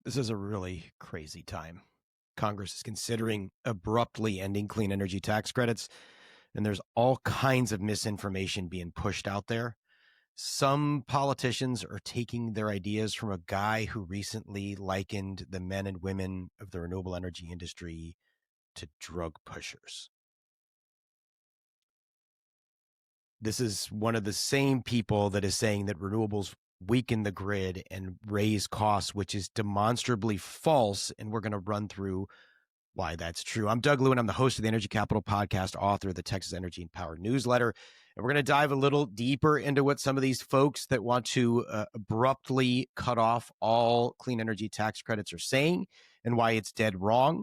This is a really crazy time. Congress is considering abruptly ending clean energy tax credits, and there's all kinds of misinformation being pushed out there. Some politicians are taking their ideas from a guy who recently likened the men and women of the renewable energy industry to drug pushers. This is one of the same people that is saying that renewables weaken the grid and raise costs, which is demonstrably false. And we're going to run through why that's true. I'm Doug Lewin. I'm the host of the Energy Capital podcast, author of the Texas Energy and Power newsletter. And we're going to dive a little deeper into what some of these folks that want to abruptly cut off all clean energy tax credits are saying and why it's dead wrong.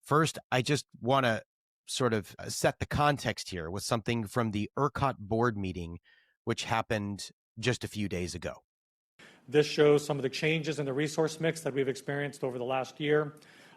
First, I just want to sort of set the context here with something from the ERCOT board meeting, which happened just a few days ago. This shows some of the changes in the resource mix that we've experienced over the last year.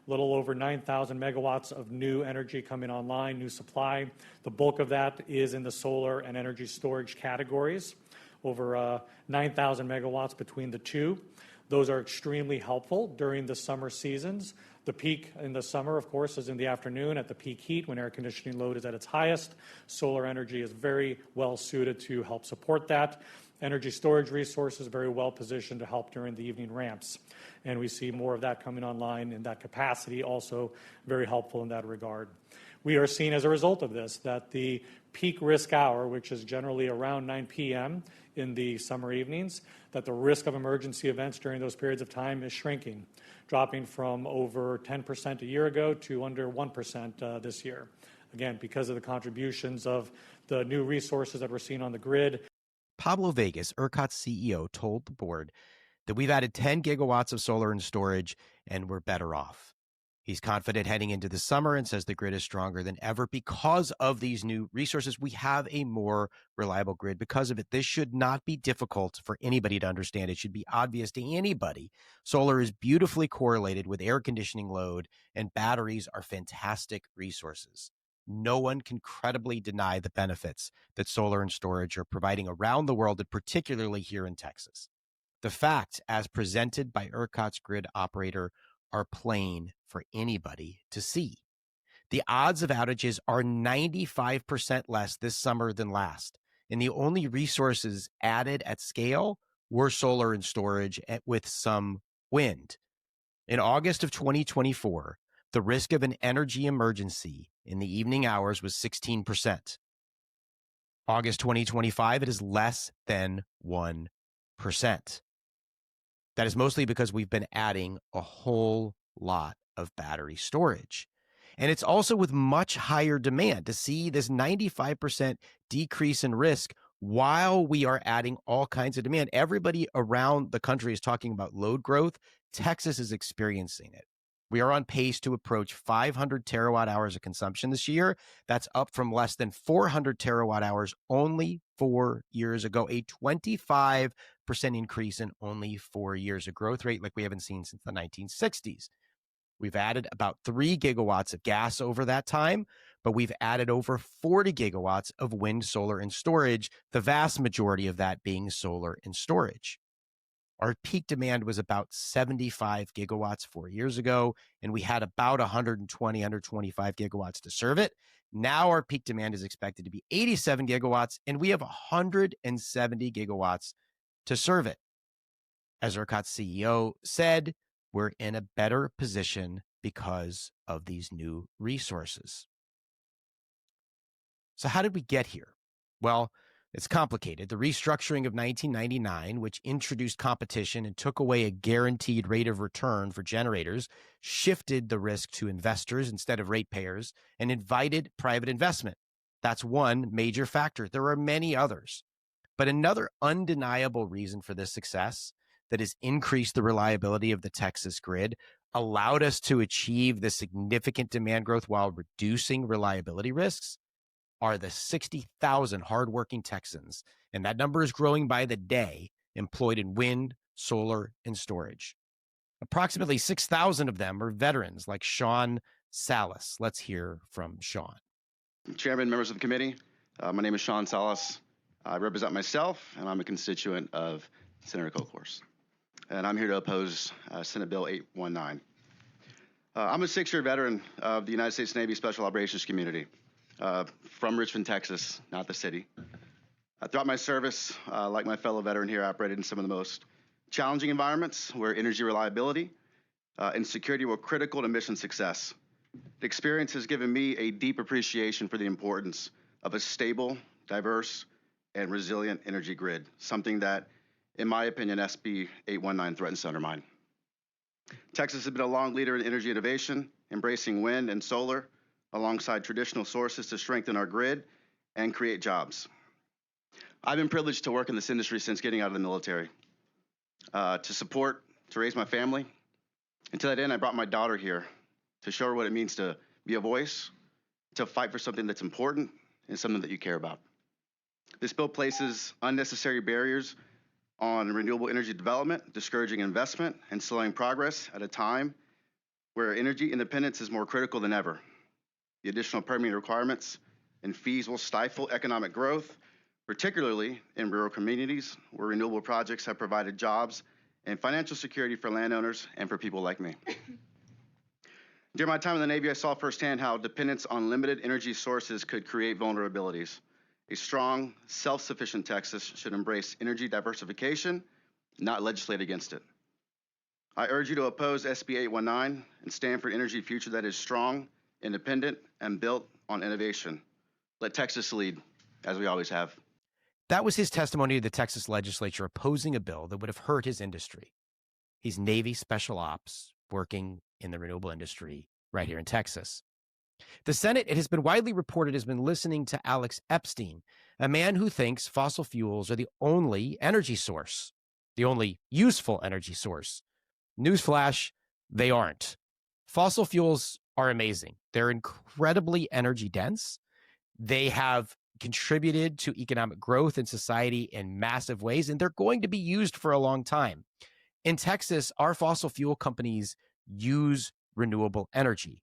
A little over 9,000 megawatts of new energy coming online, new supply. The bulk of that is in the solar and energy storage categories, over 9,000 megawatts between the two. Those are extremely helpful during the summer seasons. The peak in the summer, of course, is in the afternoon at the peak heat when air conditioning load is at its highest. Solar energy is very well suited to help support that. Energy storage resources very well positioned to help during the evening ramps. And we see more of that coming online in that capacity, also very helpful in that regard. We are seeing as a result of this that the peak risk hour, which is generally around 9 p.m. in the summer evenings, that the risk of emergency events during those periods of time is shrinking, dropping from over 10% a year ago to under 1% this year. Again, because of the contributions of the new resources that we're seeing on the grid. Pablo Vegas, ERCOT's CEO, told the board that we've added 10 gigawatts of solar and storage and we're better off. He's confident heading into the summer and says the grid is stronger than ever because of these new resources. We have a more reliable grid because of it. This should not be difficult for anybody to understand. It should be obvious to anybody. Solar is beautifully correlated with air conditioning load, and batteries are fantastic resources. No one can credibly deny the benefits that solar and storage are providing around the world, and particularly here in Texas. The facts, as presented by ERCOT's grid operator, are plain for anybody to see. The odds of outages are 95% less this summer than last, and the only resources added at scale were solar and storage with some wind. In August of 2024, the risk of an energy emergency in the evening hours was 16%. August 2025, it is less than 1%. That is mostly because we've been adding a whole lot of battery storage. And it's also with much higher demand. To see this 95% decrease in risk while we are adding all kinds of demand. Everybody around the country is talking about load growth. Texas is experiencing it. We are on pace to approach 500 terawatt hours of consumption this year. That's up from less than 400 terawatt hours only 4 years ago, a 25% increase in only 4 years, a growth rate like we haven't seen since the 1960s. We've added about 3 gigawatts of gas over that time, but we've added over 40 gigawatts of wind, solar, and storage, the vast majority of that being solar and storage. Our peak demand was about 75 gigawatts 4 years ago, and we had about 125 gigawatts to serve it. Now our peak demand is expected to be 87 gigawatts, and we have 170 gigawatts to serve it. As ERCOT's CEO said, we're in a better position because of these new resources. So how did we get here? Well, it's complicated. The restructuring of 1999, which introduced competition and took away a guaranteed rate of return for generators, shifted the risk to investors instead of ratepayers and invited private investment. That's one major factor. There are many others. But another undeniable reason for this success that has increased the reliability of the Texas grid, allowed us to achieve the significant demand growth while reducing reliability risks, are the 60,000 hardworking Texans, and that number is growing by the day, employed in wind, solar, and storage. Approximately 6,000 of them are veterans like Sean Salas. Let's hear from Sean. Chairman, members of the committee, my name is Sean Salas. I represent myself, and I'm a constituent of Senator Kolkhorst. and I'm here to oppose Senate Bill 819. I'm a 6-year veteran of the United States Navy Special Operations Community from Richmond, Texas, not the city. Throughout my service, like my fellow veteran here, I operated in some of the most challenging environments where energy reliability and security were critical to mission success. The experience has given me a deep appreciation for the importance of a stable, diverse, and resilient energy grid, something that, in my opinion, SB 819 threatens to undermine. Texas has been a long leader in energy innovation, embracing wind and solar alongside traditional sources to strengthen our grid and create jobs. I've been privileged to work in this industry since getting out of the military, to raise my family. And to that end, I brought my daughter here to show her what it means to be a voice, to fight for something that's important and something that you care about. This bill places unnecessary barriers on renewable energy development, discouraging investment and slowing progress at a time where energy independence is more critical than ever. The additional permitting requirements and fees will stifle economic growth, particularly in rural communities where renewable projects have provided jobs and financial security for landowners and for people like me. During my time in the Navy, I saw firsthand how dependence on limited energy sources could create vulnerabilities. A strong, self-sufficient Texas should embrace energy diversification, not legislate against it. I urge you to oppose SB 819 and stand for an energy future that is strong, independent, and built on innovation. Let Texas lead, as we always have. That was his testimony to the Texas legislature opposing a bill that would have hurt his industry. He's Navy Special Ops working in the renewable industry right here in Texas. The Senate, it has been widely reported, has been listening to Alex Epstein, a man who thinks fossil fuels are the only energy source, the only useful energy source. Newsflash, they aren't. Fossil fuels are amazing. They're incredibly energy dense. They have contributed to economic growth in society in massive ways, and they're going to be used for a long time. In Texas, our fossil fuel companies use renewable energy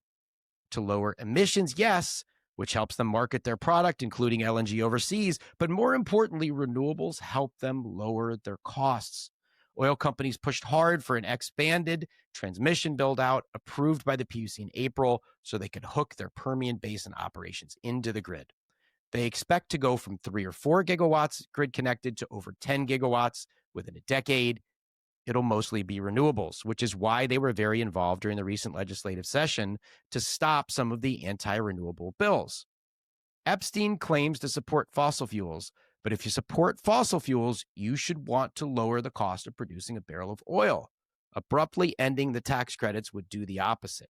to lower emissions, yes, which helps them market their product, including LNG overseas, but more importantly, renewables help them lower their costs. Oil companies pushed hard for an expanded transmission build-out approved by the PUC in April so they could hook their Permian Basin operations into the grid. They expect to go from 3 or 4 gigawatts grid connected to over 10 gigawatts within a decade. It'll mostly be renewables, which is why they were very involved during the recent legislative session to stop some of the anti-renewable bills. Epstein claims to support fossil fuels, but if you support fossil fuels, you should want to lower the cost of producing a barrel of oil. Abruptly ending the tax credits would do the opposite.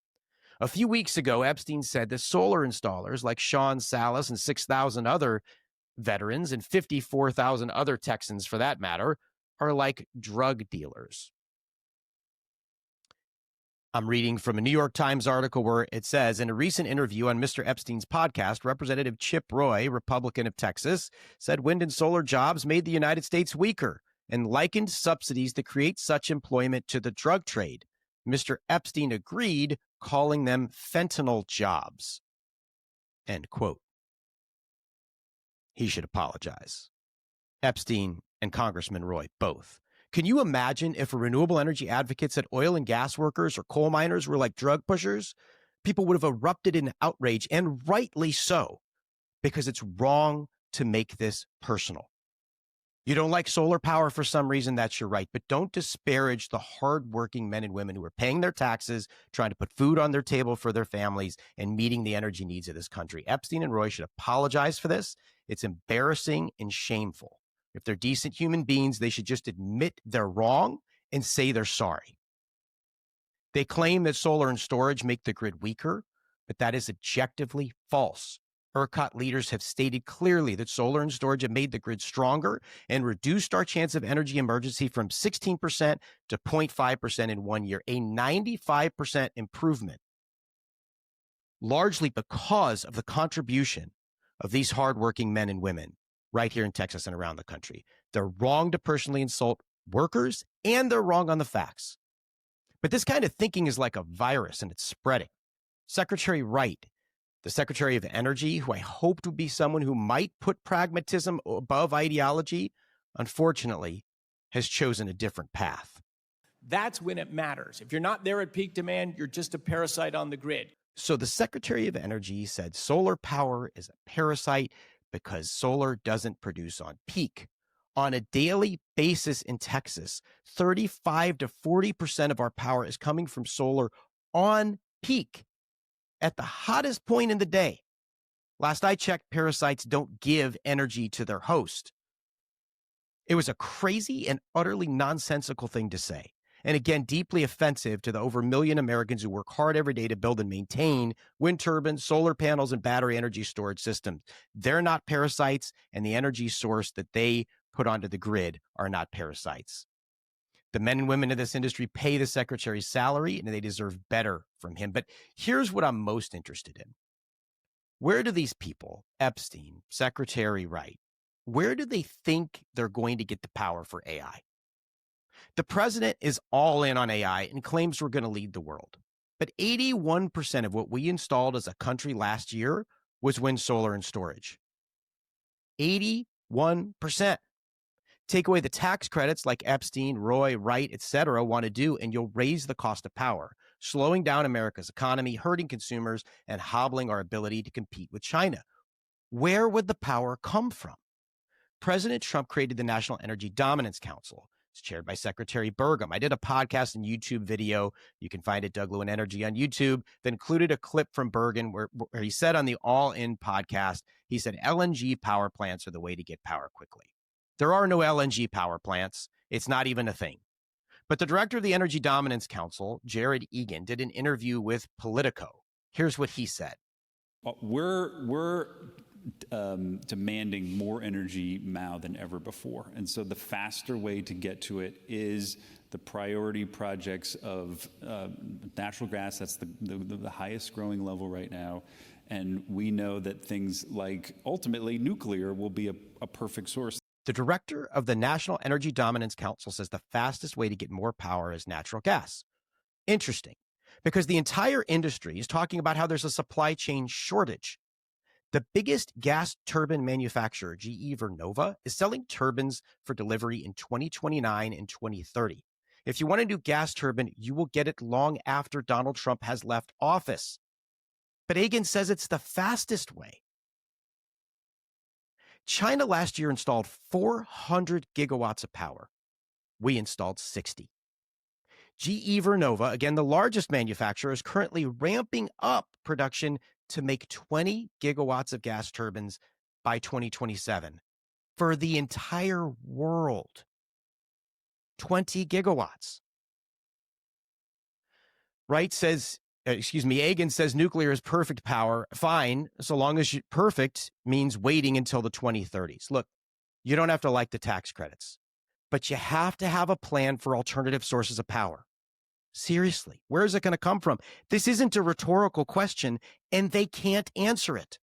A few weeks ago, Epstein said that solar installers like Sean Salas and 6,000 other veterans and 54,000 other Texans, for that matter, are like drug dealers. I'm reading from a New York Times article where it says, in a recent interview on Mr. Epstein's podcast, Representative Chip Roy, Republican of Texas, said wind and solar jobs made the United States weaker and likened subsidies that create such employment to the drug trade. Mr. Epstein agreed, calling them fentanyl jobs. End quote. He should apologize. Epstein and Congressman Roy both. Can you imagine if renewable energy advocates said oil and gas workers or coal miners were like drug pushers? People would have erupted in outrage, and rightly so, because it's wrong to make this personal. You don't like solar power for some reason, that's your right, but don't disparage the hardworking men and women who are paying their taxes, trying to put food on their table for their families, and meeting the energy needs of this country. Epstein and Roy should apologize for this. It's embarrassing and shameful. If they're decent human beings, they should just admit they're wrong and say they're sorry. They claim that solar and storage make the grid weaker, but that is objectively false. ERCOT leaders have stated clearly that solar and storage have made the grid stronger and reduced our chance of energy emergency from 16% to 0.5% in 1 year, a 95% improvement, largely because of the contribution of these hardworking men and women right here in Texas and around the country. They're wrong to personally insult workers, and they're wrong on the facts. But this kind of thinking is like a virus, and it's spreading. Secretary Wright, the Secretary of Energy, who I hoped would be someone who might put pragmatism above ideology, unfortunately, has chosen a different path. That's when it matters. If you're not there at peak demand, you're just a parasite on the grid. So the Secretary of Energy said solar power is a parasite because solar doesn't produce on peak. On a daily basis in Texas, 35 to 40% of our power is coming from solar on peak at the hottest point in the day. Last I checked, parasites don't give energy to their host. It was a crazy and utterly nonsensical thing to say. And again, deeply offensive to the over 1 million Americans who work hard every day to build and maintain wind turbines, solar panels, and battery energy storage systems. They're not parasites, and the energy source that they put onto the grid are not parasites. The men and women in this industry pay the secretary's salary, and they deserve better from him. But here's what I'm most interested in. Where do these people, Epstein, Secretary Wright, where do they think they're going to get the power for AI? The president is all in on AI and claims we're going to lead the world. But 81% of what we installed as a country last year was wind, solar, and storage. 81%. Take away the tax credits like Epstein, Roy, Wright, etc. want to do, and you'll raise the cost of power, slowing down America's economy, hurting consumers, and hobbling our ability to compete with China. Where would the power come from? President Trump created the National Energy Dominance Council. It's chaired by Secretary Burgum. I did a podcast and YouTube video. You can find it, Doug Lewin Energy, on YouTube, that included a clip from Burgum where he said on the All In podcast, he said LNG power plants are the way to get power quickly. There are no LNG power plants. It's not even a thing. But the director of the Energy Dominance Council, Jared Egan, did an interview with Politico. Here's what he said. We're demanding more energy now than ever before. And so the faster way to get to it is the priority projects of natural gas. That's the highest growing level right now. And we know that things like ultimately nuclear will be a perfect source. The director of the National Energy Dominance Council says the fastest way to get more power is natural gas. Interesting, because the entire industry is talking about how there's a supply chain shortage. The biggest gas turbine manufacturer, GE Vernova, is selling turbines for delivery in 2029 and 2030. If you want a new gas turbine, you will get it long after Donald Trump has left office. But Egan says it's the fastest way. China last year installed 400 gigawatts of power. We installed 60. GE Vernova, again, the largest manufacturer, is currently ramping up production to make 20 gigawatts of gas turbines by 2027 for the entire world. 20 gigawatts. Egan says nuclear is perfect power. Fine, so long as perfect means waiting until the 2030s. Look, you don't have to like the tax credits, but you have to have a plan for alternative sources of power. Seriously, where is it going to come from? This isn't a rhetorical question, and they can't answer it.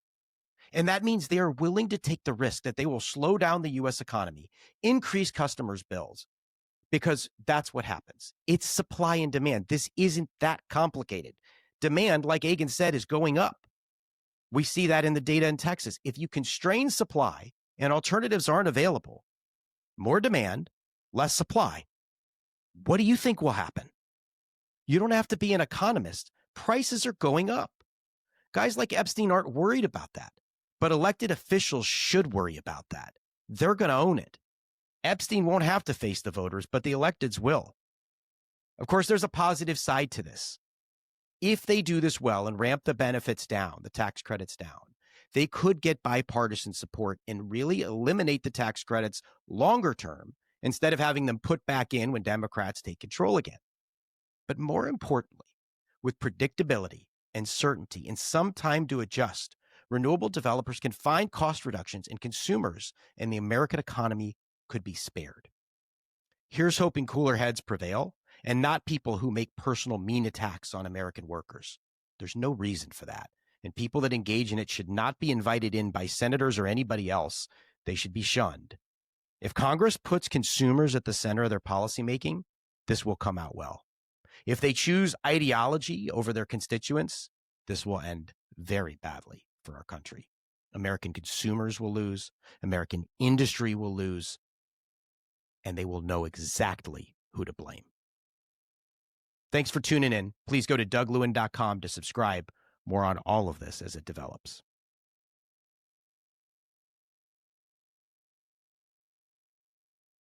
And that means they are willing to take the risk that they will slow down the U.S. economy, increase customers' bills, because that's what happens. It's supply and demand. This isn't that complicated. Demand, like Egan said, is going up. We see that in the data in Texas. If you constrain supply and alternatives aren't available, more demand, less supply, what do you think will happen? You don't have to be an economist. Prices are going up. Guys like Epstein aren't worried about that, but elected officials should worry about that. They're going to own it. Epstein won't have to face the voters, but the electeds will. Of course, there's a positive side to this. If they do this well and ramp the benefits down, the tax credits down, they could get bipartisan support and really eliminate the tax credits longer term instead of having them put back in when Democrats take control again. But more importantly, with predictability and certainty and some time to adjust, renewable developers can find cost reductions, and consumers and the American economy could be spared. Here's hoping cooler heads prevail and not people who make personal mean attacks on American workers. There's no reason for that. And people that engage in it should not be invited in by senators or anybody else. They should be shunned. If Congress puts consumers at the center of their policymaking, this will come out well. If they choose ideology over their constituents, this will end very badly for our country. American consumers will lose, American industry will lose, and they will know exactly who to blame. Thanks for tuning in. Please go to douglewin.com to subscribe. More on all of this as it develops.